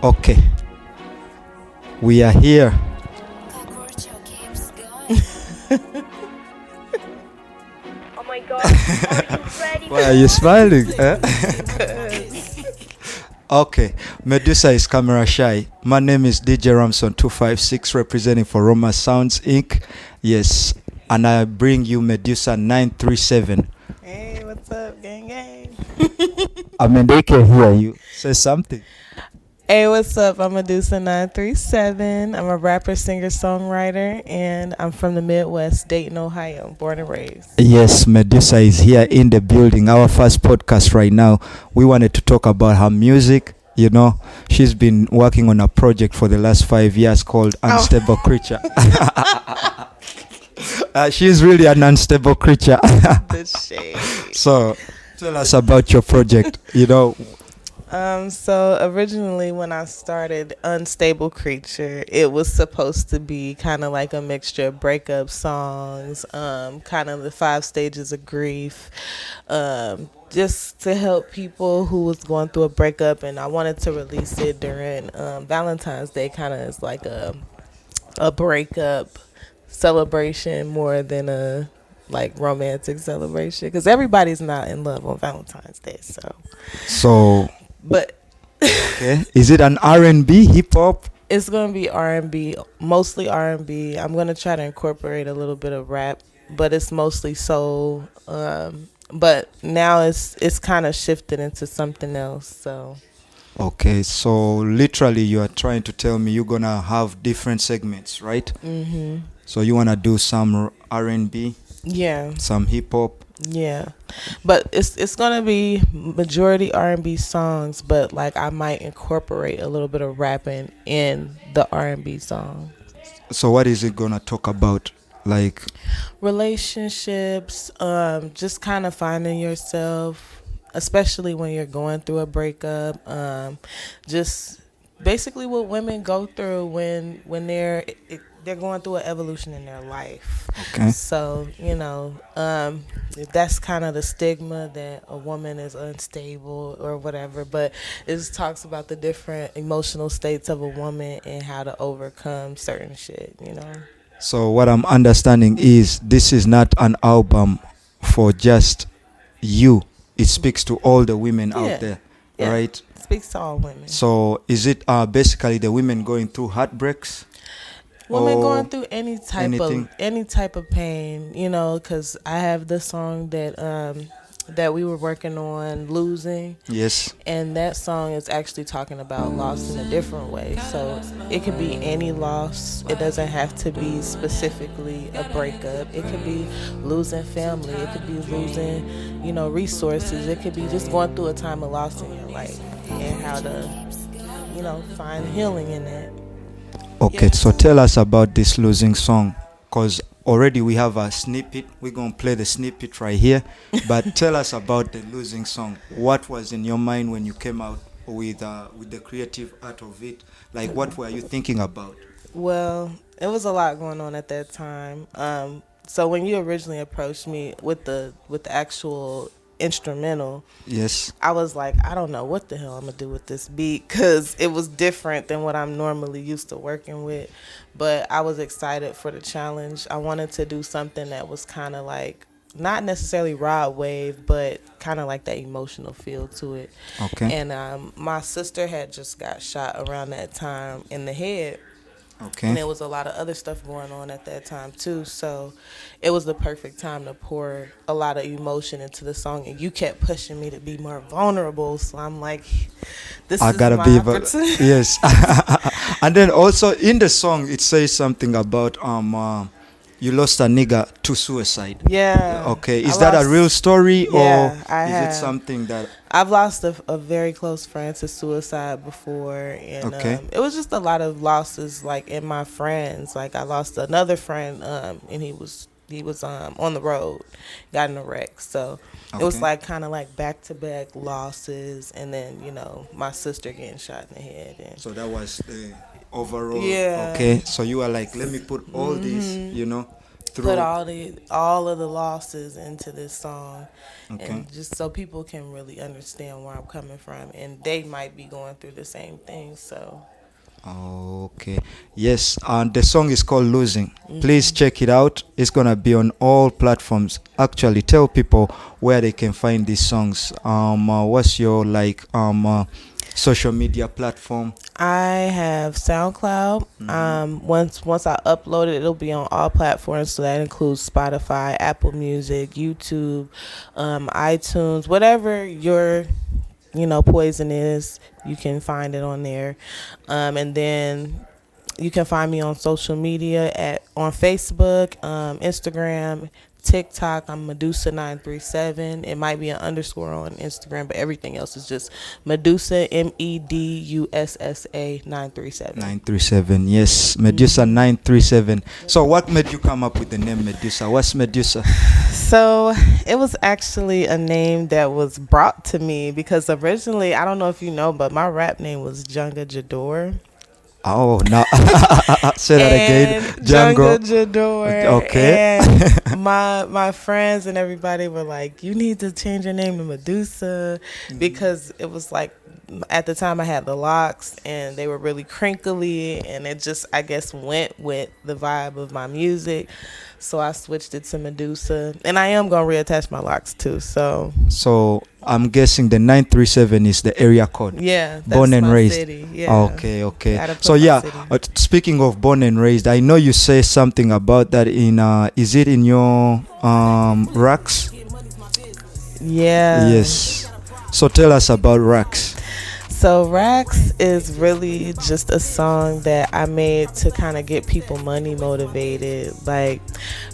Okay, we are here. Oh my god, are you ready? Why are you smiling? Okay, Medussa is camera shy. My name is DJ Ramson 256, representing for Roma Sounds Inc. Yes, and I bring you Medussa 937. Hey, what's up, gang gang? I mean, they can hear you. Say something. Hey, what's up? I'm Medussa 937. I'm a rapper, singer, songwriter, and I'm from the Midwest, Dayton, Ohio, born and raised. Yes, Medussa is here in the building. Our first podcast right now. We wanted to talk about her music. You know, she's been working on a project for the last 5 years called Unstable Creature. She's really an unstable creature. The shade. So, tell us about your project. You know, So originally when I started Unstable Creature, it was supposed to be kind of like a mixture of breakup songs, kind of the 5 stages of grief, just to help people who was going through a breakup. And I wanted to release it during Valentine's Day, kind of as like a breakup celebration more than a like romantic celebration, because everybody's not in love on Valentine's Day. so But okay. Is it an R&B, hip hop? it's gonna be R&B, mostly R&B. I'm gonna try to incorporate a little bit of rap, but it's mostly soul. But now it's kind of shifted into something else. So Okay, so literally you are trying to tell me you're gonna have different segments, right? So you wanna do some R&B, yeah, some hip hop. yeah. But it's gonna be majority R&B songs, but like I might incorporate a little bit of rapping in the R&B song. So what is it gonna talk about? Like, Relationships, just kind of finding yourself, especially when you're going through a breakup. Just basically what women go through when they're going through an evolution in their life. okay, So that's kind of the stigma that a woman is unstable or whatever. But it just talks about the different emotional states of a woman and how to overcome certain shit. so what I'm understanding is this is not an album for just you. It speaks to all the women Yeah. out there, Yeah. right? Speaks to all women. So is it basically the women going through heartbreaks? Women or going through any anything? type of pain, because I have the song that we were working on, Losing, Yes. and that song is actually talking about loss in a different way. So it could be any loss. It doesn't have to be specifically a breakup. It could be losing family. It could be losing, resources. It could be just going through a time of loss in your life and how to, find healing in that. Okay, so tell us about this losing song, because already we have a snippet. We're going to play the snippet right here. But tell us about the losing song. What was in your mind when you came out with the creative art of it? Like, what were you thinking about? Well, it was a lot going on at that time. So when you originally approached me with the actual instrumental, Yes. I was like, I don't know what the hell I'm gonna do with this beat, because it was different than what I'm normally used to working with. But I was excited for the challenge. I wanted to do something that was kind of like not necessarily rod wave, but kind of like that emotional feel to it. Okay. And my sister had just got shot around that time in the head. And Okay. there was a lot of other stuff going on at that time too. So it was the perfect time to pour a lot of emotion into the song. And you kept pushing me to be more vulnerable. So I'm like, this I is gotta my be opportunity. yes. And then also in the song it says something about you lost a nigga to suicide. Yeah. Okay, I is that a lost- real story, Yeah, or I is have. it something that I've lost a very close friend to suicide before, and Okay. it was just a lot of losses, like in my friends. Like I lost another friend, and he was on the road, got in a wreck. So it was Okay. like kind of like back to back losses, and then my sister getting shot in the head. And So that was the overall. Yeah. Okay. So you are like, let me put all these, put through. all of the losses into this song, Okay. and just so people can really understand where I'm coming from, and they might be going through the same thing. So Okay. Yes, and the song is called Losing. Please hmm check it out. It's gonna be on all platforms. Actually, tell people where they can find these songs. What's your social media platform? I have SoundCloud. Mm-hmm. Once I upload it, it'll be on all platforms. So that includes Spotify, Apple Music, YouTube, iTunes, whatever your poison is. You can find it on there, and then you can find me on social media on Facebook, Instagram, TikTok. I'm Medussa937. It might be an underscore on Instagram, but everything else is just Medussa MEDUSSA 937. 937. Yes, Medusa 937. So, what made you come up with the name Medusa? What's Medusa? So it was actually a name that was brought to me because originally, I don't know if you know, but my rap name was Junga Jador. Oh, now say that again. And Django. Jungle Jador, Okay. and my friends and everybody were like, "You need to change your name to Medusa," because it was like at the time I had the locks and they were really crinkly, and it just I guess went with the vibe of my music, so I switched it to Medusa, and I am gonna reattach my locks too. So So I'm guessing the 937 is the area code. yeah, that's Born and my raised. city. Yeah, Okay, okay. gotta put So my yeah, city. speaking of born and raised, I know you say something about that in is it in your racks? Yeah. Yes. So tell us about racks. So Rax is really just a song that I made to kind of get people money motivated. Like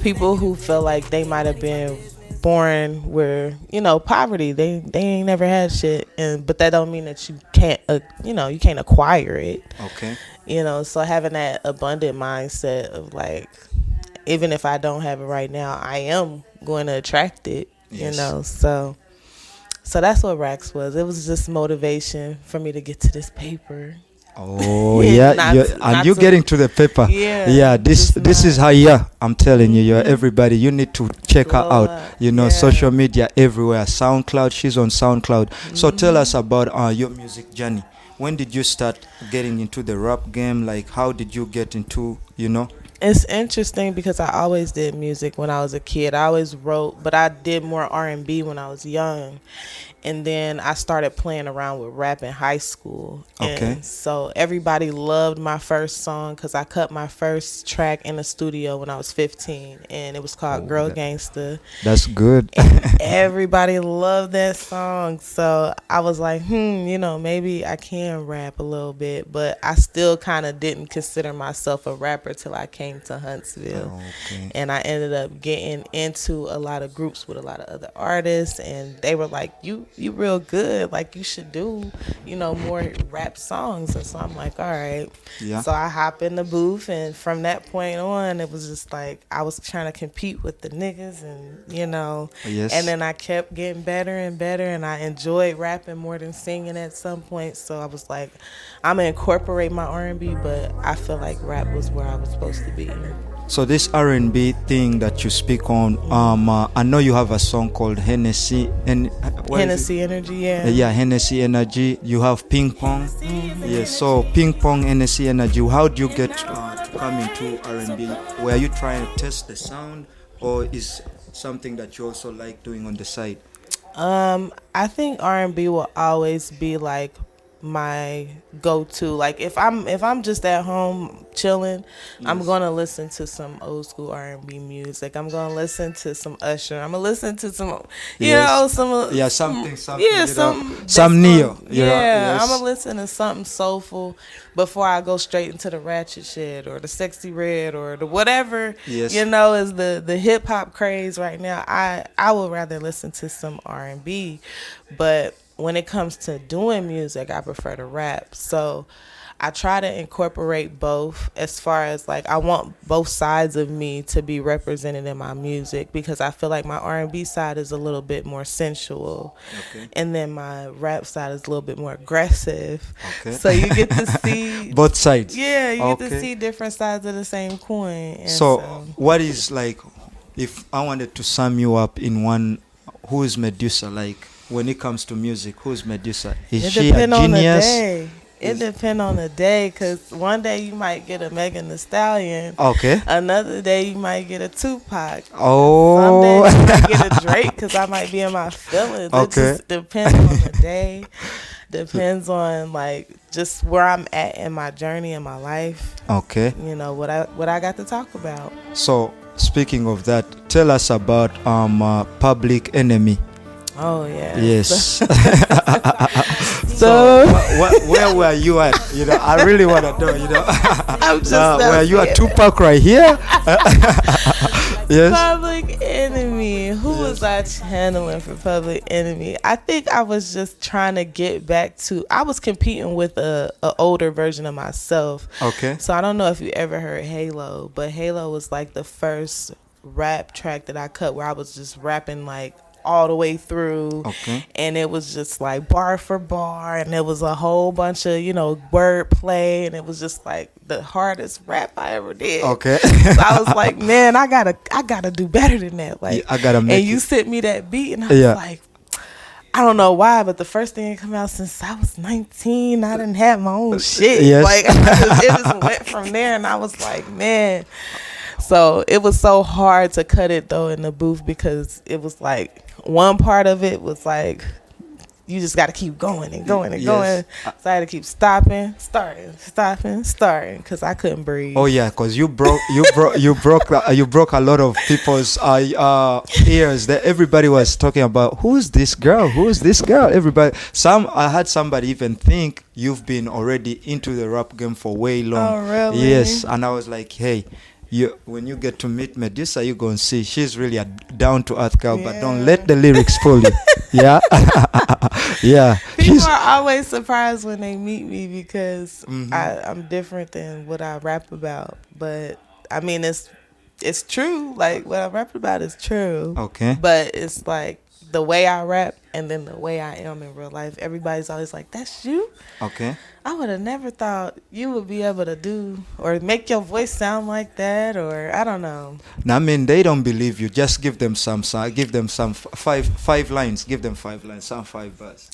people who feel like they might have been born where, poverty. They ain't never had shit, and but that don't mean that you can't you can't acquire it. Okay. So having that abundant mindset of like, even if I don't have it right now, I am going to attract it. Yes. So that's what Rax was. It was just motivation for me to get to this paper. Oh yeah, and you're getting to the paper. Yeah. Yeah, this is how. Yeah, I'm telling you, you're everybody. You need to check her Glow out. up. You know, Yeah. social media everywhere. SoundCloud, she's on SoundCloud. So tell us about your music journey. When did you start getting into the rap game? Like, how did you get into? It's interesting because I always did music when I was a kid. I always wrote, but I did more R&B when I was young. And then I started playing around with rap in high school. Okay. And so everybody loved my first song because I cut my first track in the studio when I was 15. And it was called Girl Gangsta. That's good. Everybody loved that song. So I was like, maybe I can rap a little bit. But I still kind of didn't consider myself a rapper till I came to Huntsville. Okay. And I ended up getting into a lot of groups with a lot of other artists. And they were like, you real good. Like, you should do, more rap songs. And so I'm like, all right. Yeah. So I hop in the booth. And from that point on, it was just like I was trying to compete with the niggas and, Yes. and then I kept getting better and better, and I enjoyed rapping more than singing at some point. So I was like, I'm gonna incorporate my R&B, but I feel like rap was where I was supposed to be. So this R&B thing that you speak on, I know you have a song called Hennessy and what is it? Hennessy Energy, yeah. Yeah, Hennessy Energy. You have Ping Pong. Yes. So Ping Pong, Hennessy Energy. How do you get to come into R&B? Were you trying to test the sound, or is something that you also like doing on the side? I think R&B will always be like my go-to. Like if I'm just at home chilling, I'm Yes. gonna listen to some old school R&B music. I'm gonna listen to some Usher. I'm gonna listen to some, Yes. some Yeah, something. yeah, Some Neo. Yeah, Yes. I'm gonna listen to something soulful before I go straight into the ratchet shit or the sexy red or the whatever. Yes. Is the hip hop craze right now. I would rather listen to some R&B, but when it comes to doing music, I prefer to rap. So I try to incorporate both as far as like I want both sides of me to be represented in my music because I feel like my R&B side is a little bit more sensual Okay. and then my rap side is a little bit more aggressive. Okay. So you get to see Both sides. yeah, you get to Okay. see different sides of the same coin. And So, so what is like, if I wanted to sum you up in one, who is Medusa? Like, when it comes to music, who's Medusa? Is it she a depends on the genius? day. It depends on the day, cause one day you might get a Megan Thee Stallion, Okay. another day you might get a Tupac. Some Oh. days you might get a Drake, cause I might be in my feelings. It Okay. just depends on the day. Depends on like just where I'm at in my journey in my life. Okay. You know what I got to talk about. So, speaking of that, tell us about Public Enemy. Oh yeah. Yes. So Where were you at? You know, I really want to know. You know, I'm just were you at upset. Tupac right here? Yes. Public Enemy. Who was I channeling for Public Enemy? I think I was just trying to get back to. I was competing with a older version of myself. Okay. So I don't know if you ever heard Halo, but Halo was like the first rap track that I cut where I was just rapping like all the way through. Okay. And it was just like bar for bar, and there was a whole bunch of word play, and it was just like the hardest rap I ever did. Okay. So I was like, man, I gotta do better than that. Like, Yeah, I gotta make and you it. sent me that beat, and I was Yeah. like, I don't know why, but the first thing that come out since I was 19, I didn't have my own shit. Yes. Like, it just went from there, and I was like, man. So it was so hard to cut it though in the booth because it was like one part of it was like you just got to keep going and going and Yes. going. So I had to keep stopping, starting because I couldn't breathe. Oh yeah, because you broke a lot of people's ears. That everybody was talking about. Who's this girl? Who's this girl? Everybody. I had somebody even think you've been already into the rap game for way long. Oh, really? Yes, and I was like, hey. When you get to meet Medusa, you're going to see she's really a down-to-earth girl, but don't Yeah. let the lyrics fool you. Yeah? Yeah. People She's, are always surprised when they meet me because Mhm. I'm different than what I rap about. But I mean, it's true. Like what I rap about is true. okay. But it's like the way I rap and then the way I am in real life. Everybody's always like, "That's you." Okay. I would have never thought you would be able to do or make your voice sound like that, or I don't know. Now, I mean, they don't believe you. Just give them some song. Give them some five lines. Give them 5 lines. Some 5 bars.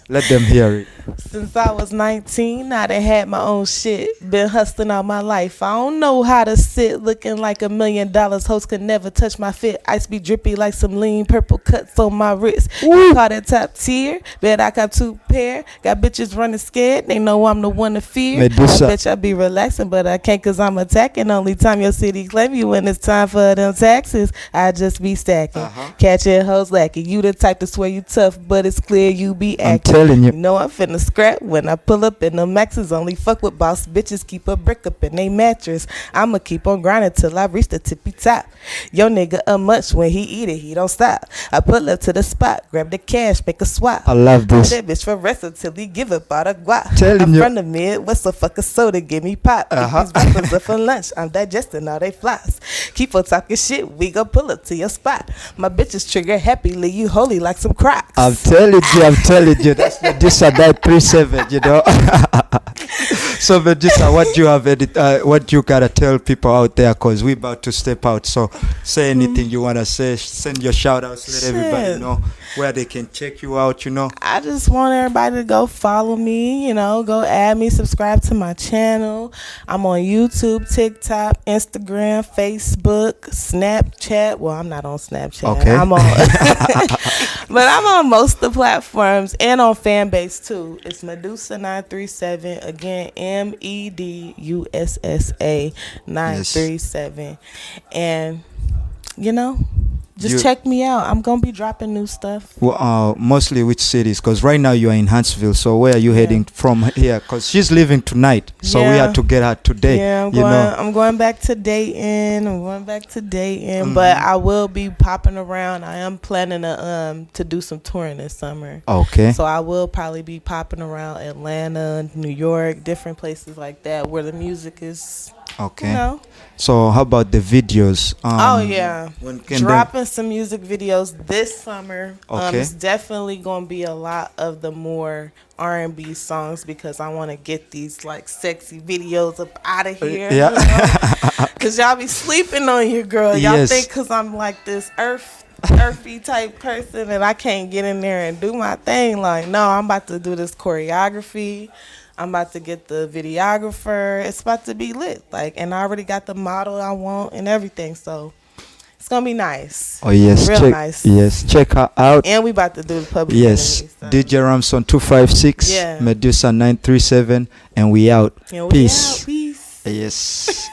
Let them hear it. Since I was 19, I done had my own shit. Been hustling all my life. I don't know how to sit looking like $1 million. Hoes could never touch my fit. Ice be drippy like some lean purple cuts on my wrist. Woo. Call that top tier. Bet I got 2 pair. Got bitches running scared. They know I'm the one to fear. Medusa. I bet I be relaxing, but I can't cause I'm attacking. Only time your city claim you when it's time for them taxes. I just be stacking. Uh-huh. Catching hoes lacking. You the type to swear you tough, but it's clear you be I'm acting. telling you. You know I'm finna scrap when I pull up in the maxes. Only fuck with boss bitches. Keep a brick up in they mattress. I'ma keep on grinding till I reach the tippy top. Yo nigga much when he eat it, he don't stop. I pull up to the spot, grab the cash, make a swap. I love this. That bitch for wrestle till he give up all the guap. Telling I'm you. from the Midwest, so fuck a soda, give me pop. Uh-huh. These rappers up for lunch, I'm digesting all they flies. Keep on talking shit, we gon' pull up to your spot. My bitches trigger happy, leave you holy like some Crocs. I'm telling you. That's Medusa that 37, you know. So Medusa, what you gotta tell people out there? Cause we about to step out. So say anything you wanna say. Send your shout outs. Let everybody Shit. know where they can check you out. You know. I just want everybody to go follow me, go add me, subscribe to my channel. I'm on YouTube, TikTok, Instagram, Facebook, Snapchat. Well, I'm not on Snapchat. Okay. I'm on but I'm on most of the platforms and on Fanbase too. It's Medussa 937. Again, MEDUSSA 937. And Just check me out. I'm gonna be dropping new stuff. Mostly which cities? Because right now you are in Huntsville. So where are you heading from here? Because she's leaving tonight, so we had to get her today. Yeah, I'm going back to Dayton. But I will be popping around. I am planning to do some touring this summer. Okay. So I will probably be popping around Atlanta, New York, different places like that where the music is. Okay. So how about the videos? When can dropping some music videos this summer. Okay. It's definitely gonna be a lot of the more R&B songs because I want to get these like sexy videos up out of here. Yeah. Cause y'all be sleeping on your girl. Y'all think cause I'm like this earthy type person and I can't get in there and do my thing. Like, no, I'm about to do this choreography. I'm about to get the videographer. It's about to be lit. And I already got the model I want and everything. So it's gonna be nice. Oh yes, real nice. Yes, check her out. And we about to do the public. Yes, enemy, DJ Ramson 256, Medussa 937, and we out. Peace. Peace. Yes.